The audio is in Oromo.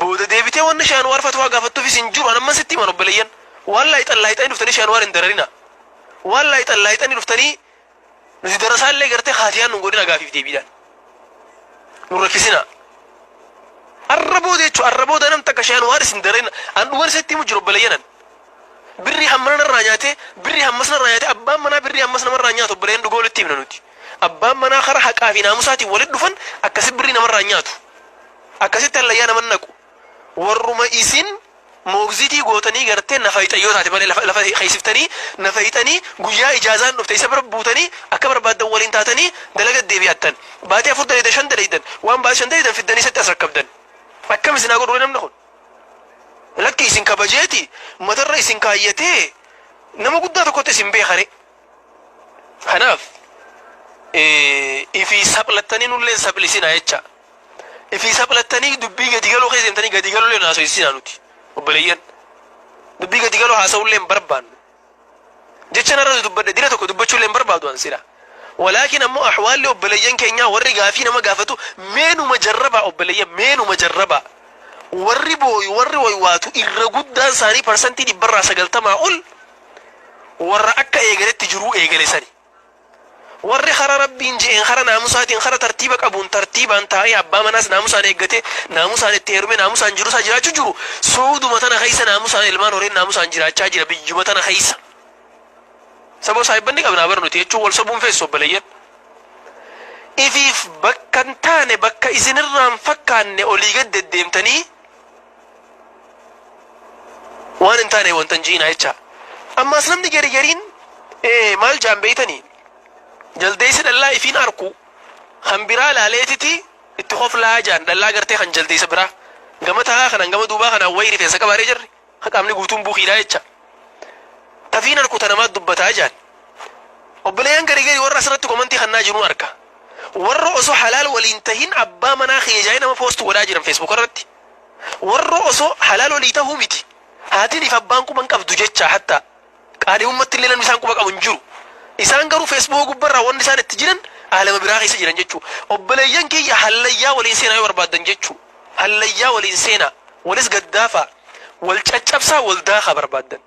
booda deebitee wanni Shaanwaar fatwaa gaafattuufis hin jiru anamman sitti himan obboleeyyan wallahi xallaayixanii dhuftanii Shaanwaar hin dararina wallahi xallaayixanii dhuftanii nuti darasaallee gartee haatiyaan nun godhina gaafiif deebiidhaan nun rakkisina arrabooda jechuun arrabooda nam takka Shaanwaar isin dararina an dhuman sitti himu jiru obboleeyyanan birri hamma narraa nyaate birri hammas narraa nyaate abbaan manaa birri hammas namarraa nyaatu obboleeyyan dhugoo walitti himna nuti abbaan manaa kara haqaa fi naamusaatiin walitti dhufan akkasi birri namarraa nyaatu akkasitti hallayyaa naman naqu warruma isin moogzitii gootanii gartee nafa hixayyoo taate malee lafa keessiftanii nafa hixanii guyyaa ijaazaan dhufte isa bira buutanii akka barbaaddan waliin taatanii dalaga deebi'attan baatee 45 dalaydan waan baatee 5 dalaydan fiddanii sitti as rakkabdan akkam isin haa godhu namni kun lakki isin kabajeeti matarra isin kaayyatee nama guddaa tokkotti isin beekare kanaaf ifii saphlattanii nullee saplisina jecha ifii saphlattanii dubbii gadi galoo keessa himtanii gadi galoo leen haasoyisina nuti obboleeyyan dubbii gadi galoo haasa'ullee hin barbaannu jecha narra dubbadde dira tokko dubbachuu leen barbaadu ansira walaakin ammoo ahwaalli obboleeyyan keenyaa warri gaafii nama gaafatu meenuma jarraba obboleeyyan meenuma jarraba warri booyu warri waywaatu irra guddaan isaanii parsantii 90% ol warra akka eegaletti jiruu eegalesani warri khara rabbiin je'een khara naamusaatiin khara tartiiba qabuun tartiibaan taa'ee abbaa manaas naamusaan eeggate naamusaan itti heerume naamusaan jiru isaa jiraachuu jiru suuduma tana keessa naamusaan ilmaan horeen naamusaan jiraachaa jira biyyuma tana keessa saboo saahibbanni qabnaa bar nuti jechuun wal sobuun feessu obboleeyyan ifiif bakka hin taane bakka isinirraan fakkaanne olii gad deddeemtanii waan hin taane wantan jiinaa jecha ammaas namni gariin maal jaan beeytanii jaldeessi dhallaa ifiin arku kan biraa laaleetiti itti hoflaa jaan dhallaa gartee kan jaldeessa biraa gama tahaa kanan gama duubaa kanaan wayii rifeensa qabaaree jirri haqaamni guutuun buukiidhaa jecha tafiin arku tanamaat dubbataa jaan obboleeyyan garii warra asirratti komantii kannaa jiruun arka warra osoo halaal waliin tahin abbaa manaa khiyajaa'ee nama poostu godhaa jiran feesbuuk irratti warra osoo halaal walii tahuu miti haatiin if abbaan quban qabdu jecha hatta qaadhi'ummatti illee namni isaan quba qabu hin jiru isaan garuu feesbuuk gubbarraa wanni isaan itti jiran aalama biraa keessa jiran jechuu obboleeyyan kiyya hallayyaa waliin seenaa yoo barbaadan jechuu hallayyaa waliin seenaa walis gaddaafa wal caccabsaa wal daakaa barbaadan